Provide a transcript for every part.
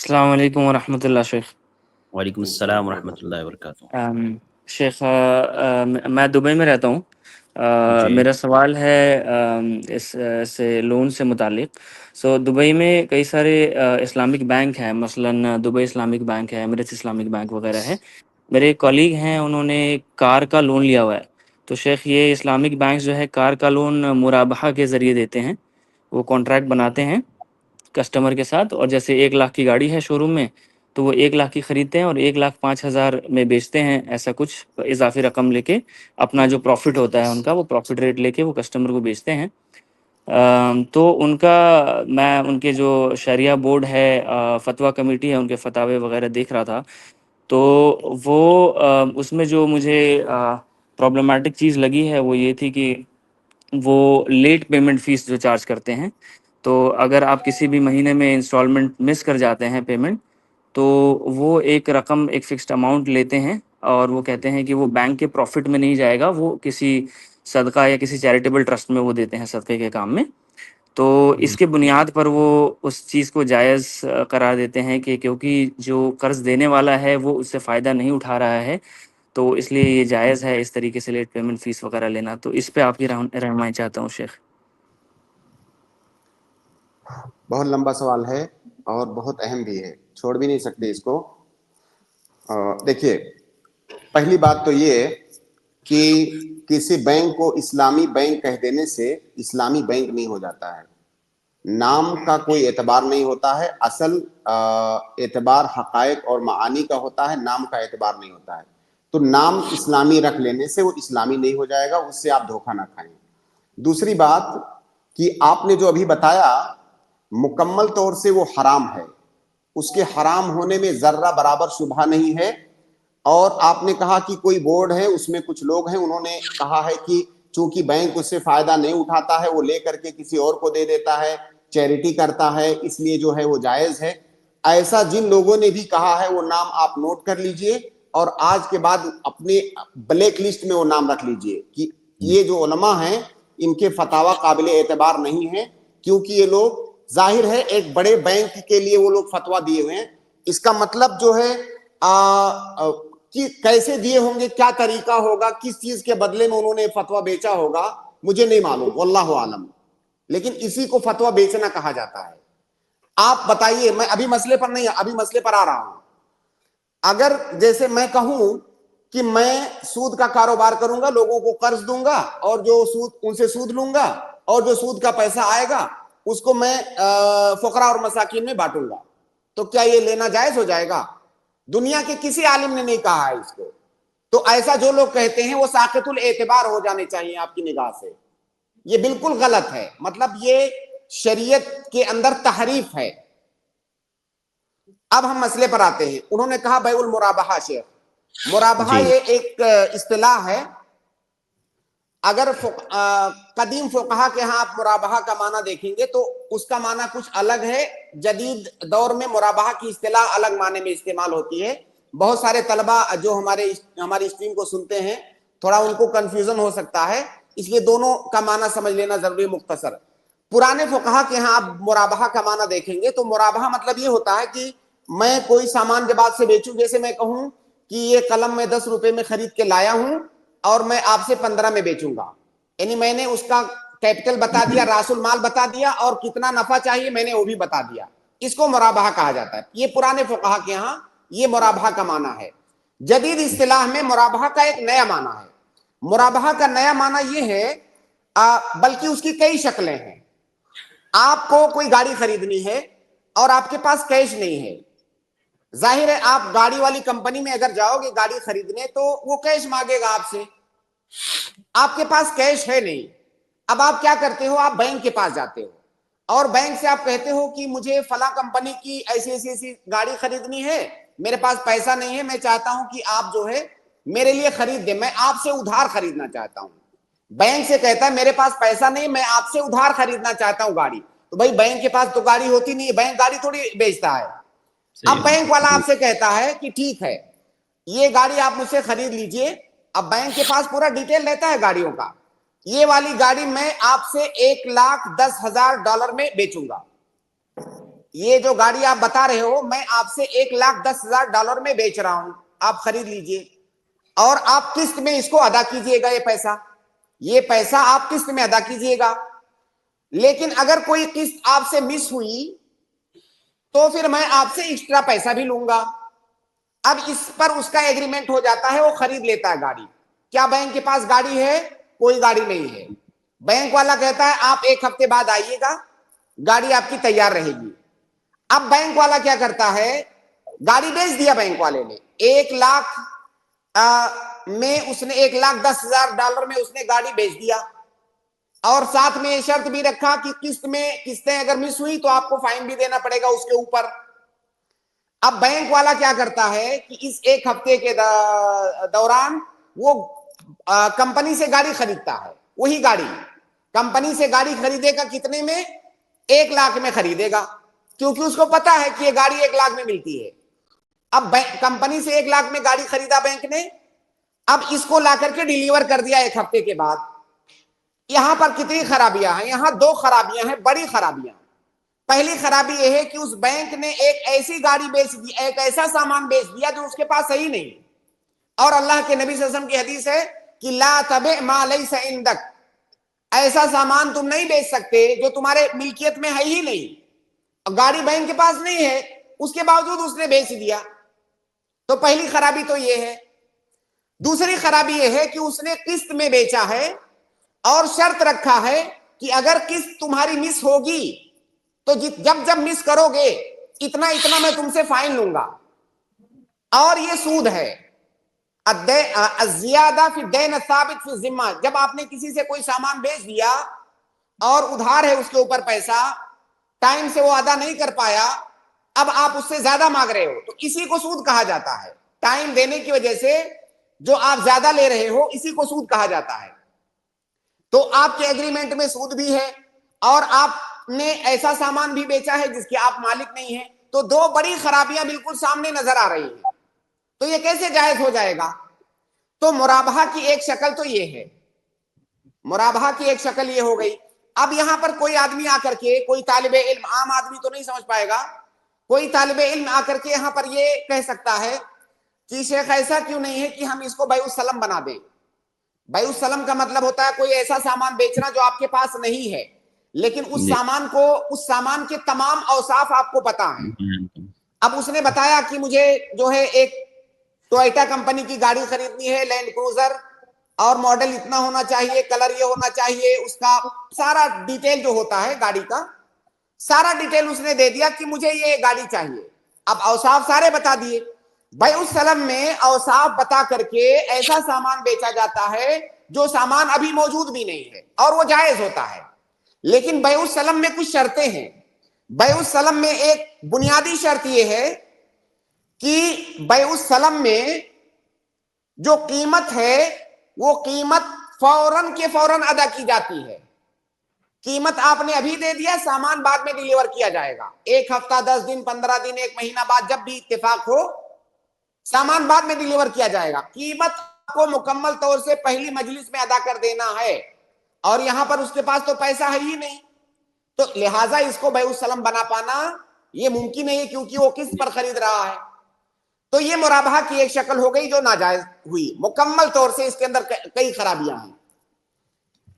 السلام علیکم ورحمۃ اللہ شیخ۔ وعلیکم السلام ورحمۃ اللہ وبرکاتہ۔ شیخ میں دبئی میں رہتا ہوں۔ جی میرا سوال ہے اس سے لون سے متعلق۔ دبئی میں کئی سارے اسلامک بینک ہیں، مثلاً دبئی اسلامک بینک ہے، ایمریٹس اسلامک بینک وغیرہ ہے۔ میرے ایک کولیگ ہیں، انہوں نے کار کا لون لیا ہوا ہے۔ تو شیخ یہ اسلامک بینک جو ہے کار کا لون مرابحہ کے ذریعے دیتے ہیں، وہ کانٹریکٹ بناتے ہیں کسٹمر کے ساتھ، اور جیسے 1 لاکھ کی گاڑی ہے شو روم میں تو وہ 1 لاکھ کی خریدتے ہیں اور 1,05,000 میں بیچتے ہیں، ایسا کچھ اضافی رقم لے کے اپنا جو پروفٹ ہوتا ہے ان کا، وہ پروفٹ ریٹ لے کے وہ کسٹمر کو بیچتے ہیں۔ تو ان کا میں ان کے جو شریعہ بورڈ ہے، فتویٰ کمیٹی ہے، ان کے فتاوے وغیرہ دیکھ رہا تھا، تو وہ اس میں جو مجھے پرابلمٹک چیز لگی ہے وہ یہ تھی کہ وہ لیٹ پیمنٹ فیس جو چارج کرتے ہیں۔ تو اگر آپ کسی بھی مہینے میں انسٹالمنٹ مس کر جاتے ہیں پیمنٹ، تو وہ ایک رقم، ایک فکسڈ اماؤنٹ لیتے ہیں، اور وہ کہتے ہیں کہ وہ بینک کے پروفٹ میں نہیں جائے گا، وہ کسی صدقہ یا کسی چیریٹیبل ٹرسٹ میں وہ دیتے ہیں صدقے کے کام میں۔ تو اس کے بنیاد پر وہ اس چیز کو جائز قرار دیتے ہیں کہ کیونکہ جو قرض دینے والا ہے وہ اس سے فائدہ نہیں اٹھا رہا ہے، تو اس لیے یہ جائز ہے اس طریقے سے لیٹ پیمنٹ فیس وغیرہ لینا۔ تو اس پہ آپ کی رہنمائی چاہتا ہوں شیخ۔ بہت لمبا سوال ہے اور بہت اہم بھی ہے، چھوڑ بھی نہیں سکتے اس کو۔ دیکھیے، پہلی بات تو یہ کہ کسی بینک کو اسلامی بینک کہہ دینے سے اسلامی بینک نہیں ہو جاتا ہے، نام کا کوئی اعتبار نہیں ہوتا ہے، اصل اعتبار حقائق اور معانی کا ہوتا ہے، نام کا اعتبار نہیں ہوتا ہے۔ تو نام اسلامی رکھ لینے سے وہ اسلامی نہیں ہو جائے گا، اس سے آپ دھوکہ نہ کھائیں۔ دوسری بات کہ آپ نے جو ابھی بتایا مکمل طور سے وہ حرام ہے، اس کے حرام ہونے میں ذرہ برابر شبہ نہیں ہے۔ اور آپ نے کہا کہ کوئی بورڈ ہے، اس میں کچھ لوگ ہیں، انہوں نے کہا ہے کہ چونکہ بینک اس سے فائدہ نہیں اٹھاتا ہے، وہ لے کر کے کسی اور کو دے دیتا ہے، چیریٹی کرتا ہے، اس لیے جو ہے وہ جائز ہے۔ ایسا جن لوگوں نے بھی کہا ہے وہ نام آپ نوٹ کر لیجئے، اور آج کے بعد اپنے بلیک لسٹ میں وہ نام رکھ لیجئے کہ یہ جو علماء ہیں ان کے فتاوی قابل اعتبار نہیں ہیں، کیونکہ یہ لوگ ظاہر ہے ایک بڑے بینک کے لیے وہ لوگ فتویٰ دیے ہوئے ہیں۔ اس کا مطلب جو ہے کہ کیسے دیے ہوں گے، کیا طریقہ ہوگا، کس چیز کے بدلے میں انہوں نے فتویٰ بیچا ہوگا، مجھے نہیں معلوم، واللہ عالم، لیکن اسی کو فتویٰ بیچنا کہا جاتا ہے۔ آپ بتائیے، میں ابھی مسئلے پر نہیں، ابھی مسئلے پر آ رہا ہوں۔ اگر جیسے میں کہوں کہ میں سود کا کاروبار کروں گا، لوگوں کو قرض دوں گا، اور جو سود ان سے سود لوں گا، اور جو سود کا پیسہ آئے گا اس کو میں فقراء اور مساکین میں بانٹوں گا، تو کیا یہ لینا جائز ہو جائے گا؟ دنیا کے کسی عالم نے نہیں کہا ہے اس کو۔ تو ایسا جو لوگ کہتے ہیں وہ ساقط الاعتبار ہو جانے چاہیے آپ کی نگاہ سے، یہ بالکل غلط ہے، مطلب یہ شریعت کے اندر تحریف ہے۔ اب ہم مسئلے پر آتے ہیں۔ انہوں نے کہا بیع المرابحہ، شیخ مرابحہ جی یہ ایک اصطلاح ہے۔ اگر قدیم فقہا کے ہاں آپ مرابحہ کا معنی دیکھیں گے تو اس کا معنی کچھ الگ ہے، جدید دور میں مرابحہ کی اصطلاح الگ معنی میں استعمال ہوتی ہے۔ بہت سارے طلبہ جو ہماری اسٹریم کو سنتے ہیں تھوڑا ان کو کنفیوژن ہو سکتا ہے، اس لیے دونوں کا معنی سمجھ لینا ضروری مختصر۔ پرانے فقہا کے ہاں آپ مرابحہ کا معنی دیکھیں گے تو مرابحہ مطلب یہ ہوتا ہے کہ میں کوئی سامان جب آپ سے بیچوں، جیسے میں کہوں کہ یہ قلم میں 10 روپے میں خرید کے لایا ہوں اور میں آپ سے 15 میں بیچوں گا، یعنی میں نے اس کا کیپٹل بتا دیا، راس المال بتا دیا، اور کتنا نفع چاہیے میں نے وہ بھی بتا دیا، اس کو مرابحہ کہا جاتا ہے۔ یہ پرانے فقہا کے ہاں یہ مرابحہ کا معنی ہے۔ جدید اصطلاح میں مرابحہ کا ایک نیا معنی ہے۔ مرابحہ کا نیا معنی یہ ہے، بلکہ اس کی کئی شکلیں ہیں۔ آپ کو کوئی گاڑی خریدنی ہے اور آپ کے پاس کیش نہیں ہے، ظاہر ہے آپ گاڑی والی کمپنی میں اگر جاؤ گے گاڑی خریدنے تو وہ کیش مانگے گا آپ سے، آپ کے پاس کیش ہے نہیں۔ اب آپ کیا کرتے ہو، آپ بینک کے پاس جاتے ہو اور بینک سے آپ کہتے ہو کہ مجھے فلاں کمپنی کی ایسی ایسی گاڑی خریدنی ہے، میرے پاس پیسہ نہیں ہے، میں چاہتا ہوں کہ آپ جو ہے میرے لیے خرید دیں، میں آپ سے ادھار خریدنا چاہتا ہوں۔ بینک سے کہتا ہے میرے پاس پیسہ نہیں، میں آپ سے ادھار خریدنا چاہتا ہوں گاڑی، تو بھائی بینک کے پاس تو گاڑی ہوتی نہیں ہے، بینک گاڑی تھوڑی بیچتا ہے۔ اب بینک والا آپ سے کہتا ہے کہ ٹھیک ہے یہ گاڑی آپ مجھ سے خرید لیجئے۔ اب بینک کے پاس پورا ڈیٹیل رہتا ہے گاڑیوں کا، یہ والی گاڑی میں آپ سے $1,10,000 میں بیچوں گا۔ یہ جو گاڑی آپ بتا رہے ہو میں آپ سے $1,10,000 میں بیچ رہا ہوں, آپ خرید لیجئے اور آپ قسط میں اس کو ادا کیجئے گا. یہ پیسہ آپ قسط میں ادا کیجئے گا. لیکن اگر کوئی قسط آپ سے مس ہوئی تو پھر میں آپ سے ایکسٹرا پیسہ بھی لوں گا. اب اس پر اس کا ایگریمنٹ ہو جاتا ہے, وہ خرید لیتا ہے گاڑی. کیا بینک کے پاس گاڑی ہے؟ کوئی گاڑی نہیں ہے. بینک والا کہتا ہے آپ 1 ہفتے بعد آئیے گا, گاڑی آپ کی تیار رہے گی. اب بینک والا کیا کرتا ہے, گاڑی بیچ دیا بینک والے نے, 1,00,000 میں اس نے $1,10,000 میں اس نے گاڑی بیچ دیا, اور ساتھ میں شرط بھی رکھا کہ قسطیں اگر مس ہوئی تو آپ کو فائن بھی دینا پڑے گا اس کے اوپر. اب بینک والا کیا کرتا ہے کہ اس 1 ہفتے کے دوران وہ کمپنی سے گاڑی خریدتا ہے. وہی گاڑی کمپنی سے گاڑی خریدے گا کتنے میں؟ 1,00,000 میں خریدے گا, کیونکہ اس کو پتا ہے کہ یہ گاڑی 1,00,000 میں ملتی ہے. اب کمپنی سے 1,00,000 میں گاڑی خریدا بینک نے, اب اس کو لا کر کے ڈیلیور کر دیا 1 ہفتے کے بعد. یہاں پر کتنی خرابیاں ہیں؟ یہاں 2 خرابیاں ہیں, بڑی خرابیاں. پہلی خرابی یہ ہے کہ اس بینک نے ایک ایسی گاڑی بیچ دی, ایک ایسا سامان بیچ دیا جو اس کے پاس صحیح نہیں. اور اللہ کے نبی صلی اللہ علیہ وسلم کی حدیث ہے کہ لا تبع ما لیس عندک, ایسا سامان تم نہیں بیچ سکتے جو تمہارے ملکیت میں ہے ہی نہیں. گاڑی بینک کے پاس نہیں ہے, اس کے باوجود اس نے بیچ دیا. تو پہلی خرابی تو یہ ہے. دوسری خرابی یہ ہے کہ اس نے قسط میں بیچا ہے اور شرط رکھا ہے کہ اگر قسط تمہاری مس ہوگی تو جب مس کرو گے اتنا میں تم سے فائن لوں گا. اور یہ سود ہے. الزیادہ فی الدین الثابت فی الذمہ, جب آپ نے کسی سے کوئی سامان بیچ دیا اور ادھار ہے اس کے اوپر پیسہ, ٹائم سے وہ ادا نہیں کر پایا, اب آپ اس سے زیادہ مانگ رہے ہو, تو اسی کو سود کہا جاتا ہے. ٹائم دینے کی وجہ سے جو آپ زیادہ لے رہے ہو اسی کو سود کہا جاتا ہے. تو آپ کے ایگریمنٹ میں سود بھی ہے اور آپ نے ایسا سامان بھی بیچا ہے جس کے آپ مالک نہیں ہیں. تو 2 بڑی خرابیاں بالکل سامنے نظر آ رہی ہیں. تو یہ کیسے جائز ہو جائے گا؟ تو مرابحہ کی ایک شکل تو یہ ہے, مرابحہ کی ایک شکل یہ ہو گئی. اب یہاں پر کوئی آدمی آ کر کے, کوئی طالب علم, عام آدمی تو نہیں سمجھ پائے گا, کوئی طالب علم آ کر کے یہاں پر یہ کہہ سکتا ہے کہ شیخ ایسا کیوں نہیں ہے کہ ہم اس کو بیع السلم بنا دیں. بیع السلم کا مطلب ہوتا ہے کوئی ایسا سامان بیچنا جو آپ کے پاس نہیں ہے, لیکن اس جی سامان کے تمام اوصاف آپ کو پتا ہیں. اب اس نے بتایا کہ مجھے جو ہے ایک ٹوئیٹا کمپنی کی گاڑی خریدنی ہے, لینڈ کروزر, اور ماڈل اتنا ہونا چاہیے, کلر یہ ہونا چاہیے, اس کا سارا ڈیٹیل جو ہوتا ہے گاڑی کا سارا ڈیٹیل اس نے دے دیا کہ مجھے یہ گاڑی چاہیے. اب اوصاف سارے بتا دیے. بیع السلم میں اوصاف بتا کر کے ایسا سامان بیچا جاتا ہے جو سامان ابھی موجود بھی نہیں ہے, اور وہ جائز ہوتا ہے. لیکن بیع السلم میں کچھ شرطیں ہیں. بیع السلم میں ایک بنیادی شرط یہ ہے کہ بیع السلم میں جو قیمت ہے وہ قیمت فوراً کے فوراً ادا کی جاتی ہے. قیمت آپ نے ابھی دے دیا, سامان بعد میں ڈیلیور کیا جائے گا. 1 ہفتہ, 10 دن, 15 دن, 1 مہینہ بعد جب بھی اتفاق ہو سامان بعد میں ڈیلیور کیا جائے گا. قیمت کو مکمل طور سے پہلی مجلس میں ادا کر دینا ہے, اور یہاں پر اس کے پاس تو پیسہ ہے ہی نہیں, تو لہٰذا اس کو بیع السلم بنا پانا یہ ممکن نہیں ہے کیونکہ وہ قسط پر خرید رہا ہے. تو یہ مرابحہ کی ایک شکل ہو گئی جو ناجائز ہوئی. مکمل طور سے اس کے اندر کئی خرابیاں ہیں.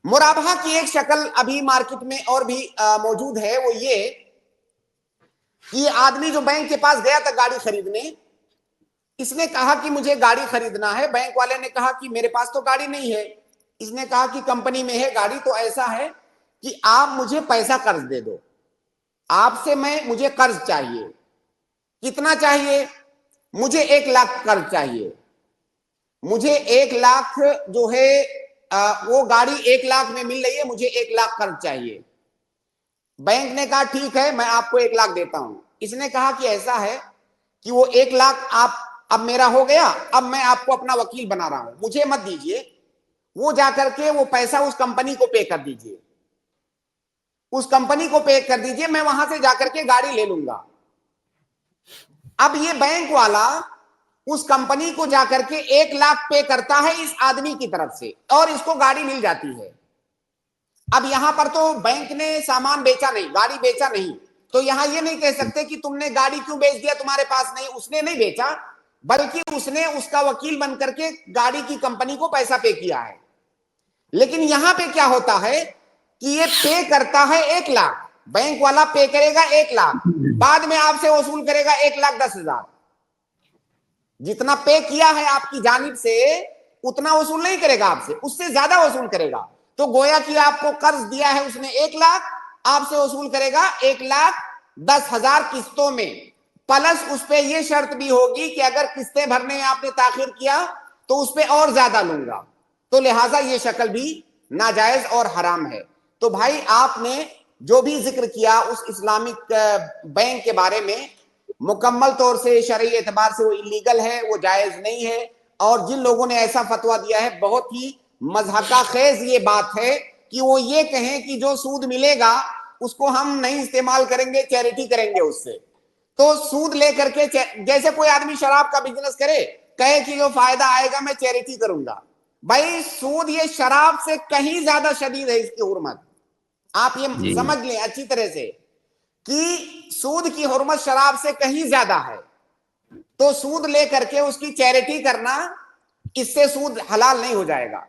مرابحہ کی ایک شکل ابھی مارکیٹ میں اور بھی موجود ہے, وہ یہ کہ یہ آدمی جو بینک کے پاس گیا تھا گاڑی خریدنے, اس نے کہا کہ مجھے گاڑی خریدنا ہے. بینک والے نے کہا کہ میرے پاس تو گاڑی نہیں ہے. اس نے کہا کہ کمپنی میں ہے گاڑی, تو ایسا ہے کہ آپ مجھے پیسہ قرض دے دو, آپ سے مجھے قرض چاہیے. کتنا چاہیے؟ مجھے 1,00,000 قرض چاہیے. مجھے 1,00,000 جو ہے وہ گاڑی 1,00,000 میں مل رہی ہے, مجھے 1,00,000 قرض چاہیے. بینک نے کہا ٹھیک ہے میں آپ کو 1,00,000 دیتا ہوں. اس نے کہا کہ ایسا ہے کہ وہ 1,00,000 آپ اب میرا ہو گیا, اب میں آپ کو اپنا وکیل بنا رہا ہوں, مجھے مت دیجئے. وہ جا کر کے وہ پیسہ اس کمپنی کو پے کر دیجئے, اس کمپنی کو پے کر دیجئے, میں وہاں سے جا کر کے گاڑی لے لوں گا. اب یہ بینک والا اس کمپنی کو جا کر کے 1,00,000 پے کرتا ہے اس آدمی کی طرف سے, اور اس کو گاڑی مل جاتی ہے. اب یہاں پر تو بینک نے سامان بیچا نہیں, گاڑی بیچا نہیں, تو یہاں یہ نہیں کہہ سکتے کہ تم نے گاڑی کیوں بیچ دیا, تمہارے پاس نہیں. اس نے نہیں بیچا, بلکہ اس نے اس کا وکیل بن کر کے گاڑی کی کمپنی کو پیسہ پے کیا ہے. لیکن یہاں پہ کیا ہوتا ہے کہ یہ پے کرتا ہے 1 لاکھ, بینک والا پے کرے گا 1 لاکھ, بعد میں آپ سے وصول کرے گا 1,10,000. جتنا پے کیا ہے آپ کی جانب سے اتنا وصول نہیں کرے گا آپ سے, اس سے زیادہ وصول کرے گا. تو گویا کہ آپ کو قرض دیا ہے اس نے 1 لاکھ, آپ سے وصول کرے گا 1,10,000 قسطوں میں. پلس اس پہ یہ شرط بھی ہوگی کہ اگر قسطیں بھرنے میں آپ نے تاخیر کیا تو اس پہ اور زیادہ لوں گا. تو لہٰذا یہ شکل بھی ناجائز اور حرام ہے. تو بھائی آپ نے جو بھی ذکر کیا اس اسلامک بینک کے بارے میں, مکمل طور سے شرعی اعتبار سے وہ انلیگل ہے, وہ جائز نہیں ہے. اور جن لوگوں نے ایسا فتویٰ دیا ہے, بہت ہی مضحکہ خیز یہ بات ہے کہ وہ یہ کہیں کہ جو سود ملے گا اس کو ہم نہیں استعمال کریں گے, چیریٹی کریں گے اس سے. تو سود لے کر کے, جیسے کوئی آدمی شراب کا بزنس کرے, کہے کہ جو فائدہ آئے گا میں چیریٹی کروں گا. بھائی سود یہ شراب سے کہیں زیادہ شدید ہے اس کی حرمت. آپ یہ سمجھ لیں اچھی طرح سے کہ سود کی حرمت شراب سے کہیں زیادہ ہے. تو سود لے کر کے اس کی چیریٹی کرنا, اس سے سود حلال نہیں ہو جائے گا.